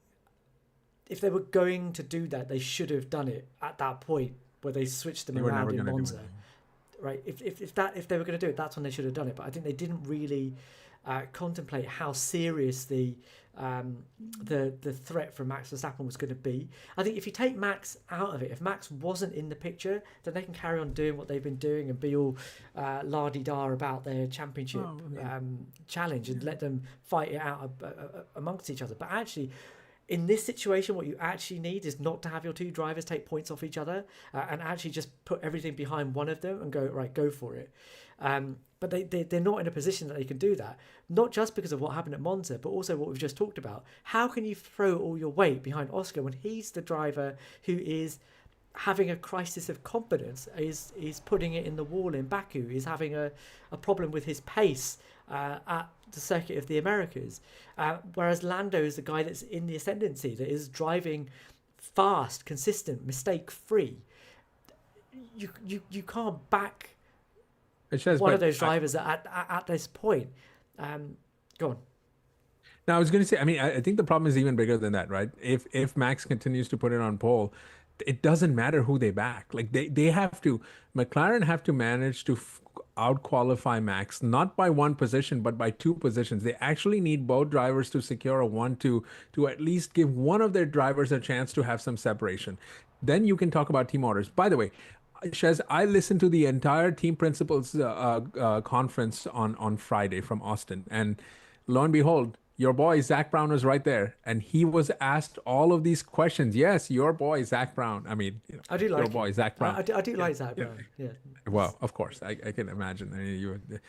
if they were going to do that, they should have done it at that point where they switched them They were around never in going to do Monza, it. right? If they were going to do it, that's when they should have done it. But I think they didn't really contemplate how serious the threat from Max Verstappen was going to be. I think if you take Max out of it, if Max wasn't in the picture, then they can carry on doing what they've been doing and be all la-di-da about their championship Oh, I mean, challenge and yeah. let them fight it out amongst each other. But actually, in this situation, what you actually need is not to have your two drivers take points off each other and actually just put everything behind one of them and go, right, go for it. But they're not in a position that they can do that, not just because of what happened at Monza, but also what we've just talked about. How can you throw all your weight behind Oscar when he's the driver who is having a crisis of confidence, is putting it in the wall in Baku, is having a problem with his pace at the circuit of the Americas, whereas Lando is the guy that's in the ascendancy, that is driving fast, consistent, mistake free. You can't back It says, one of but those drivers at this point. Go on. now I was going to say, I mean, I think the problem is even bigger than that, right? If Max continues to put it on pole, it doesn't matter who they back. Like they have to, McLaren have to manage to out qualify Max, not by one position, but by two positions. They actually need both drivers to secure a 1-2 to at least give one of their drivers a chance to have some separation. Then you can talk about team orders. By the way, Shez, I listened to the entire team principals conference on Friday from Austin, and lo and behold, your boy Zach Brown was right there, and he was asked all of these questions. Yes, your boy Zach Brown. I mean, I do your like him. boy Zach Brown. I do Yeah, like Zach yeah. Brown. Yeah. Well, of course, I can imagine. I mean,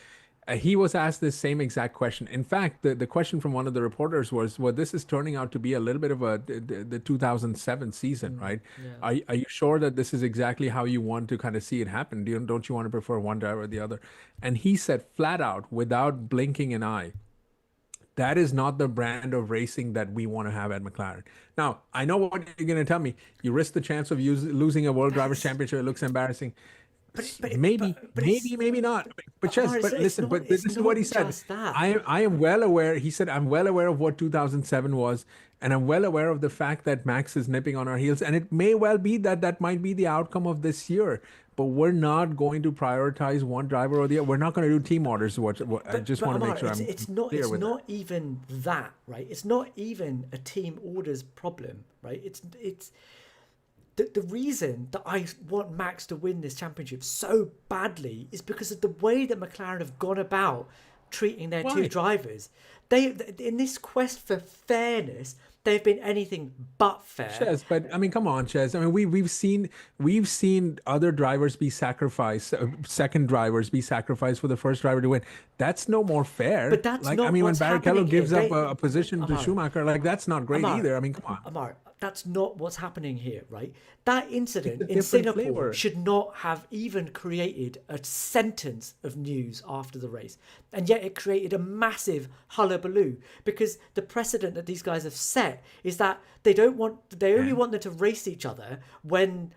he was asked the same exact question. In fact, the question from one of the reporters was, "Well, this is turning out to be a little bit of the 2007 season, right? Yeah. Are you sure that this is exactly how you want to kind of see it happen? Don't you want to prefer one driver or the other?" And he said flat out, without blinking an eye, that is not the brand of racing that we want to have at McLaren. Now, I know what you're going to tell me. You risk the chance of losing a World Drivers' That's Championship. It looks embarrassing. Maybe, but it's maybe not. But Amar, just, but listen, but this it's is what he not said. just that. I am well aware. He said, I'm well aware of what 2007 was, and I'm well aware of the fact that Max is nipping on our heels, and it may well be that that might be the outcome of this year. But we're not going to prioritize one driver or the other. We're not going to do team orders. I just But want to make Amar, sure I'm clear it's with that. not even that, right? It's not even a team orders problem, right? It's the reason that I want Max to win this championship so badly is because of the way that McLaren have gone about treating their two drivers. They, in this quest for fairness, they've been anything but fair. Shez, but I mean, come on, Shez. I mean, we've seen other drivers be sacrificed, second drivers be sacrificed for the first driver to win. That's no more fair. But that's like, not I mean, when what's Barrichello happening gives here. up a position to Ammar, Schumacher, like that's not great Ammar, either. I mean, come on. Ammar, that's not what's happening here, right? That incident It's a in different Singapore flavor. should not have even created a sentence of news after the race. And yet it created a massive hullabaloo because the precedent that these guys have set is that they only want them to race each other when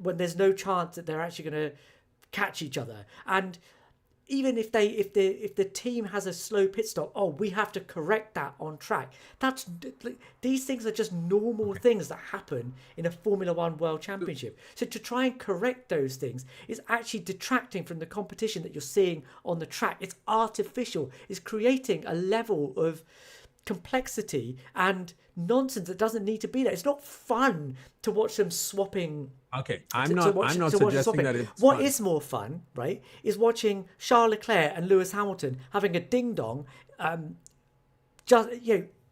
when there's no chance that they're actually going to catch each other. And even if the team has a slow pit stop, we have to correct that on track. These things are just normal things that happen in a Formula One World Championship. So to try and correct those things is actually detracting from the competition that you're seeing on the track. It's artificial. It's creating a level of complexity and nonsense that doesn't need to be there. It's not fun to watch them swapping. Okay, I'm not suggesting that it's What fun. is more fun, right, is watching Charles Leclerc and Lewis Hamilton having a ding dong, just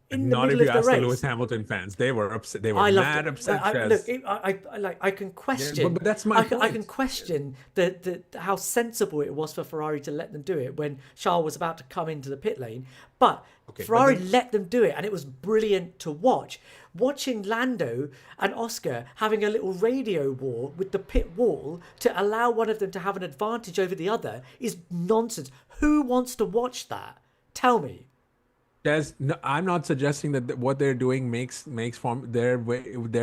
in the Not if middle you of the ask the race. Lewis Hamilton fans, they were upset. They were mad upset. Shez. I can question. but that's my I point. can question the how sensible it was for Ferrari to let them do it when Charles was about to come into the pit lane, but Ferrari let them do it, and it was brilliant to watch. Watching Lando and Oscar having a little radio war with the pit wall to allow one of them to have an advantage over the other is nonsense. Who wants to watch that? Tell me. No, I'm not suggesting that what they're doing makes their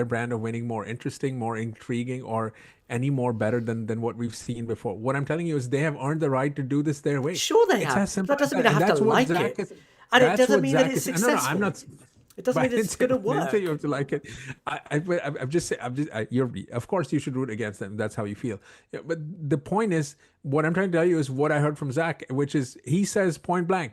brand of winning more interesting, more intriguing, or any more better than what we've seen before. What I'm telling you is they have earned the right to do this their way. Sure, they It's have. as simple That doesn't as mean I that. have to And that's what like Zach it. is- And it that's doesn't what mean Zach that it's is- no, successful. I'm not. It doesn't mean it's going to I didn't work. say you have to like it. I'm just saying. You're. Of course, you should root against them. That's how you feel. Yeah, but the point is, what I'm trying to tell you is what I heard from Zach, which is he says point blank,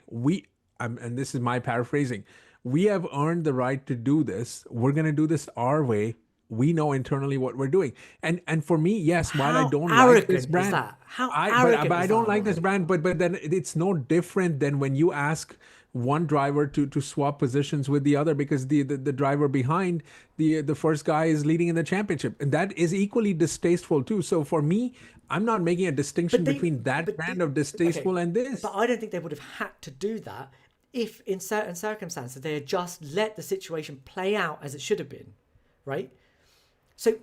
and this is my paraphrasing. We have earned the right to do this. We're going to do this our way. We know internally what we're doing. And for me, yes, while I How don't like arrogant this is brand, that? How but arrogant I is don't that, like this Lauren? brand. But then it's no different than when you ask one driver to swap positions with the other because the driver behind the first guy is leading in the championship, and that is equally distasteful too. So for me, I'm not making a distinction between that brand of distasteful and this. But I don't think they would have had to do that if, in certain circumstances, they had just let the situation play out as it should have been, right? So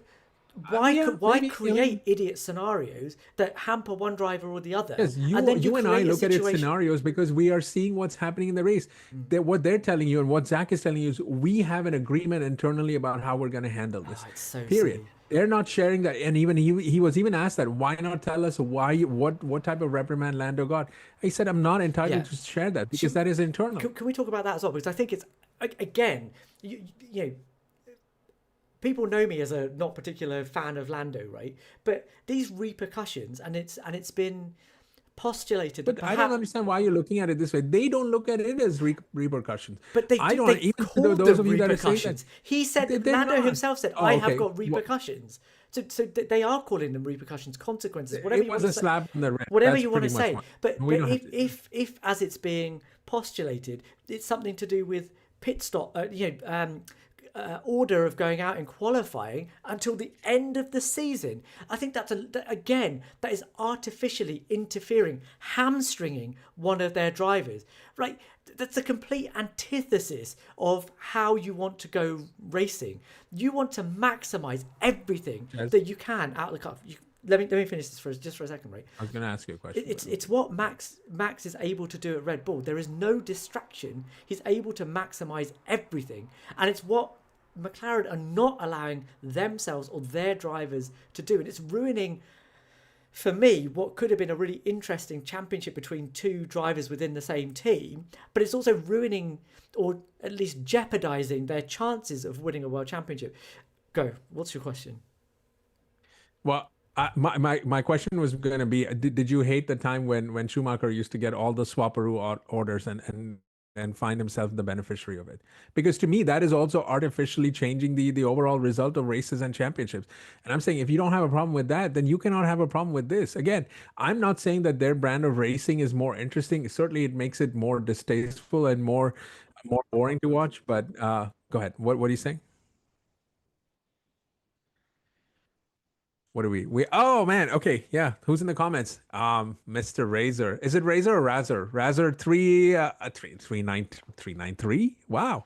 why create idiot scenarios that hamper one driver or the other? Yes, and then you and I create a look at it situation- scenarios because we are seeing what's happening in the race. What they're telling you and what Zach is telling you is we have an agreement internally about how we're going to handle this. It's so period. silly. They're not sharing that, and even he was even asked that. Why not tell us what type of reprimand Lando got? He said, "I'm not entitled to share that because that is internal." Can we talk about that as well? Because I think it's again, you know. People know me as a not particular fan of Lando, right? But these repercussions, and it's been postulated. But I don't understand why you're looking at it this way. They don't look at it as repercussions. But they I do, don't they even called those them of you that are saying repercussions. that. He said, They're Lando not. himself said, Oh, I have okay. got repercussions. So they are calling them repercussions, consequences, whatever It you was want a to say. slap in the wrist. Whatever That's you want to pretty say. much But we don't have to- if as it's being postulated, it's something to do with pit stop, order of going out in qualifying until the end of the season. I think that is artificially interfering, hamstringing one of their drivers. Right? That's a complete antithesis of how you want to go racing. You want to maximize everything that you can out of the car. Let me finish this for a second, right? I was going to ask you a question. It's what Max is able to do at Red Bull. There is no distraction. He's able to maximize everything, and it's what McLaren are not allowing themselves or their drivers to do, and it's ruining, for me, what could have been a really interesting championship between two drivers within the same team. But it's also ruining, or at least jeopardizing, their chances of winning a world championship. Go. What's your question? Well, my question was going to be, did you hate the time when Schumacher used to get all the swapperoo orders and and find himself the beneficiary of it. Because to me, that is also artificially changing the overall result of races and championships. And I'm saying if you don't have a problem with that, then you cannot have a problem with this. Again, I'm not saying that their brand of racing is more interesting. Certainly, it makes it more distasteful and more boring to watch. But go ahead. What are you saying? What are we? Oh man, okay, yeah. Who's in the comments? Mr. Razor. Is it Razor or Razor? Razor 393. Wow.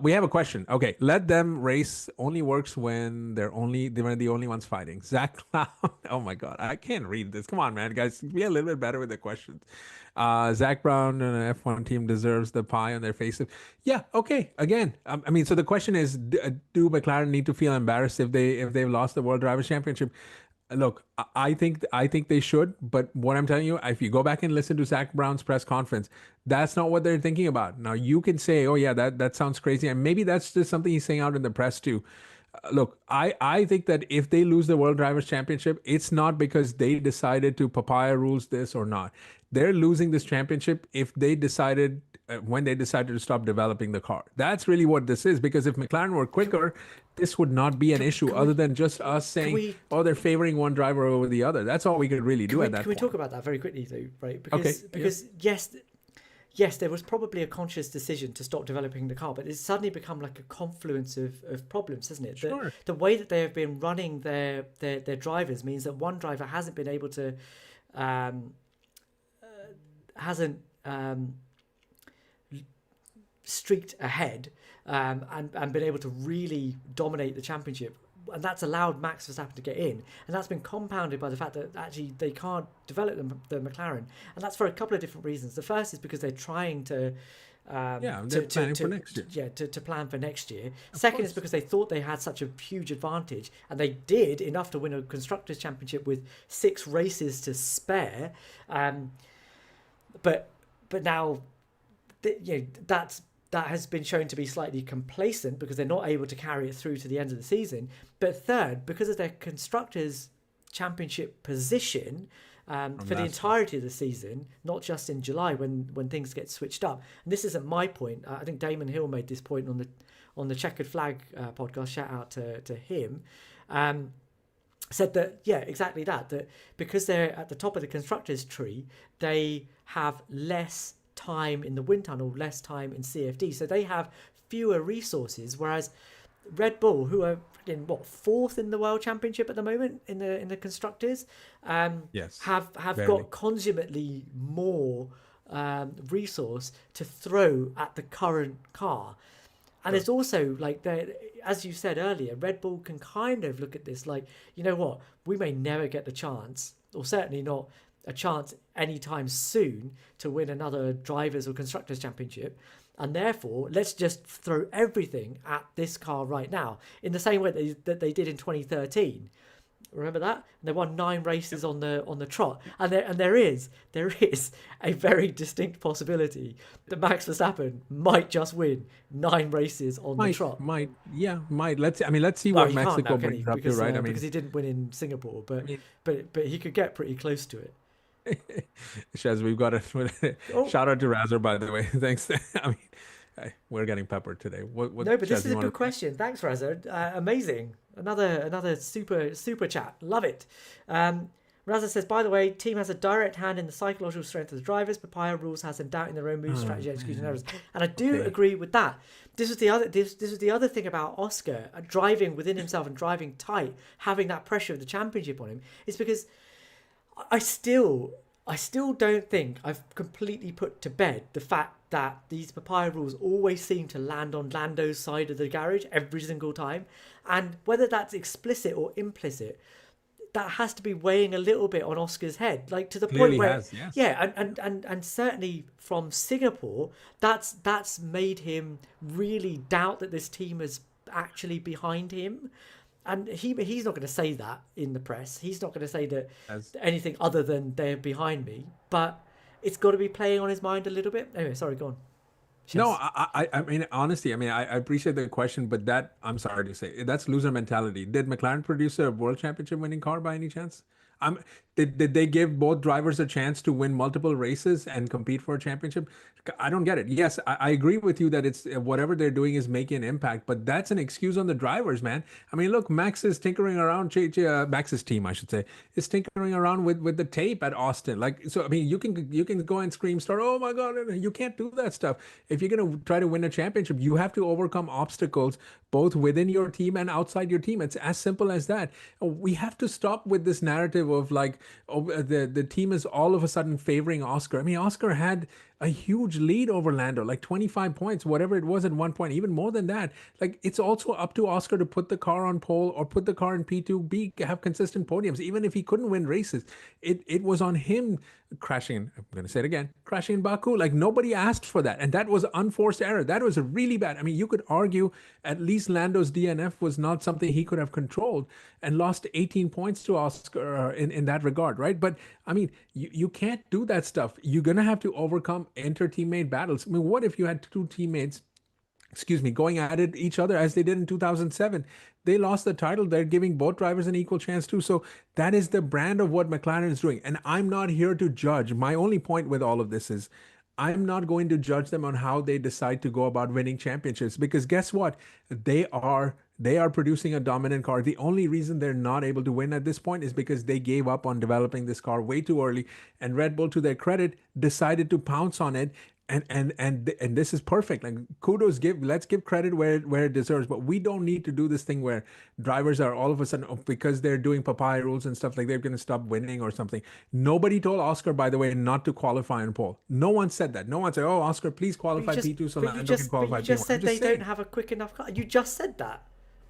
We have a question. Okay, let them race only works when they're the only ones fighting. Zach Clown. Oh my god, I can't read this. Come on, man, guys, be a little bit better with the questions. Zach Brown and an F1 team deserves the pie on their faces. Yeah, okay. Again, I mean, so the question is, do McLaren need to feel embarrassed if they've lost the World Drivers' Championship? Look, I think they should, but what I'm telling you, if you go back and listen to Zach Brown's press conference, that's not what they're thinking about. Now you can say, "Oh yeah, that sounds crazy," and maybe that's just something he's saying out in the press too. Look, I think that if they lose the World Drivers' Championship, it's not because they decided to papaya rules this or not. They're losing this championship if they decided when they decided to stop developing the car. That's really what this is. Because if McLaren were quicker, this would not be an issue. Other than just us saying, we "Oh, they're favoring one driver over the other." That's all we could really do at that can we point. talk about that very quickly though, right? Because Okay. because yes, there was probably a conscious decision to stop developing the car, but it's suddenly become like a confluence of problems, hasn't it? Sure. The way that they have been running their drivers means that one driver hasn't been able to um, hasn't streaked ahead and been able to really dominate the championship. And that's allowed Max Verstappen to get in. And that's been compounded by the fact that actually they can't develop the McLaren. And that's for a couple of different reasons. The first is because they're trying to... They're planning for next year. Yeah, to plan for next year. Second is because they thought they had such a huge advantage. And they did enough to win a Constructors' Championship with 6 races to spare. But now... that has been shown to be slightly complacent because they're not able to carry it through to the end of the season. But third, because of their Constructors' Championship position for the entirety of the season, not just in July when things get switched up. And this isn't my point. I think Damon Hill made this point on the Checkered Flag podcast. Shout out to him. Said that, yeah, exactly that because they're at the top of the Constructors' tree, they have less time in the wind tunnel, less time in CFD, so they have fewer resources, whereas Red Bull, who are in fourth in the World Championship at the moment in the constructors, Yes, have barely. got consummately more resource to throw at the current car. And it's also like, as you said earlier, Red Bull can kind of look at this like, you know what, we may never get the chance, or certainly not a chance anytime soon, to win another Drivers' or Constructors' Championship. And therefore, let's just throw everything at this car right now, in the same way that they did in 2013. Remember that? And they won 9 races on the trot, and there is a very distinct possibility that Max Verstappen might just win 9 races on the trot. Might. Let's see Well, what he Mexico can't now, brings up because, to, right? because he didn't win in Singapore, but I mean, but he could get pretty close to it. Shez, we've got a shout out to Razor, by the way. Thanks. I mean, we're getting peppered today. What, No, but Shez, this is you a wanna- good question. Thanks, Razza. Amazing. Another super chat. Love it. Razza says, by the way, team has a direct hand in the psychological strength of the drivers. Papaya rules has them doubting their own moves, strategy, execution errors, and I do agree with that. This was the other thing about Oscar driving within himself and driving tight, having that pressure of the championship on him, is because I still don't think I've completely put to bed the fact that these papaya rules always seem to land on Lando's side of the garage every single time. And whether that's explicit or implicit, that has to be weighing a little bit on Oscar's head, like to the Clearly point where, has, yes. yeah, and certainly from Singapore, that's made him really doubt that this team is actually behind him. And he's not going to say that in the press. He's not going to say that anything other than they're behind me. But it's got to be playing on his mind a little bit. Anyway, sorry, go on. No, I mean, honestly, I mean, I appreciate the question, but I'm sorry to say, that's loser mentality. Did McLaren produce a world championship winning car by any chance? Did they give both drivers a chance to win multiple races and compete for a championship? I don't get it. Yes, I agree with you that it's whatever they're doing is making an impact, but that's an excuse on the drivers, man. I mean, look, Max is tinkering around. Max's team, I should say, is tinkering around with the tape at Austin. Like, so I mean, you can go and scream, start. Oh my God, you can't do that stuff. If you're gonna try to win a championship, you have to overcome obstacles both within your team and outside your team. It's as simple as that. We have to stop with this narrative of like, oh, the team is all of a sudden favoring Oscar. I mean, Oscar had a huge lead over Lando, like 25 points, whatever it was at one point, even more than that. Like, it's also up to Oscar to put the car on pole or put the car in P2B, have consistent podiums, even if he couldn't win races. It was on him crashing. I'm going to say it again, crashing in Baku. Like, nobody asked for that. And that was unforced error. That was a really bad. I mean, you could argue at least Lando's DNF was not something he could have controlled and lost 18 points to Oscar in that regard, right? But I mean, you can't do that stuff. You're going to have to overcome inter-teammate battles. I mean, what if you had two teammates, going at it each other as they did in 2007? They lost the title. They're giving both drivers an equal chance too. So that is the brand of what McLaren is doing. And I'm not here to judge. My only point with all of this is I'm not going to judge them on how they decide to go about winning championships, because guess what? They are producing a dominant car. The only reason they're not able to win at this point is because they gave up on developing this car way too early, and Red Bull, to their credit, decided to pounce on it. And this is perfect. Like, kudos, let's give credit where it deserves. But we don't need to do this thing where drivers are all of a sudden, because they're doing papaya rules and stuff, like they're going to stop winning or something. Nobody told Oscar, by the way, not to qualify in pole. No one said that. No one said, "Oh, Oscar, please qualify P2 so Lando can qualify P1." You just said they don't have a quick enough car. You just said that.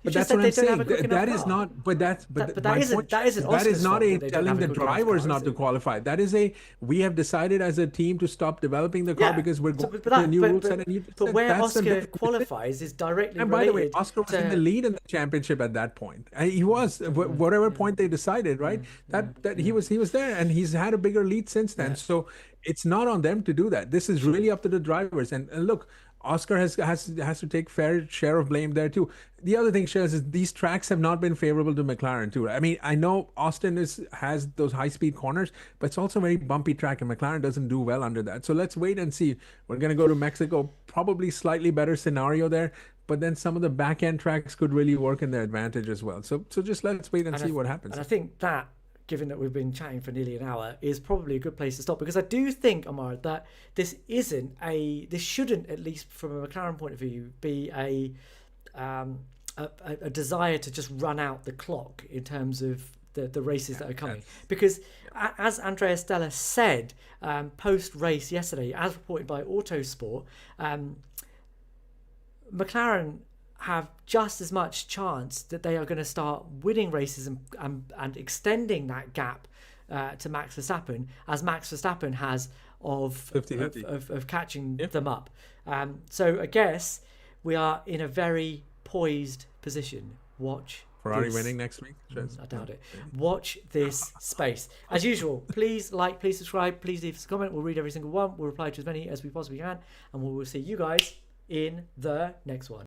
But that's what I'm saying. That is not. But that's. But that isn't. That is not a telling the drivers not to qualify. That is a. We have decided as a team to stop developing the car because we're going to the new rule set. But where Oscar qualifies is directly. And by the way, Oscar was in the lead in the championship at that point. He was whatever point they decided, right? That he was there, and he's had a bigger lead since then. So it's not on them to do that. This is really up to the drivers. And look, Oscar has to take fair share of blame there too. The other thing, Shez, is these tracks have not been favorable to McLaren too. I mean, I know Austin has those high-speed corners, but it's also a very bumpy track, and McLaren doesn't do well under that. So let's wait and see. We're going to go to Mexico, probably slightly better scenario there, but then some of the back-end tracks could really work in their advantage as well. So just let's wait and see what happens. And I think that, given that we've been chatting for nearly an hour, is probably a good place to stop, because I do think, Ammar, that this shouldn't, at least from a McLaren point of view, be a desire to just run out the clock in terms of the races that are coming. Because as Andrea Stella said post-race yesterday, as reported by Autosport, McLaren have just as much chance that they are going to start winning races and extending that gap to Max Verstappen as Max Verstappen has of catching them up. So I guess we are in a very poised position. Watch Ferrari winning next week? I doubt it. Watch this space. As usual, please like, please subscribe, please leave us a comment. We'll read every single one. We'll reply to as many as we possibly can, and we will see you guys in the next one.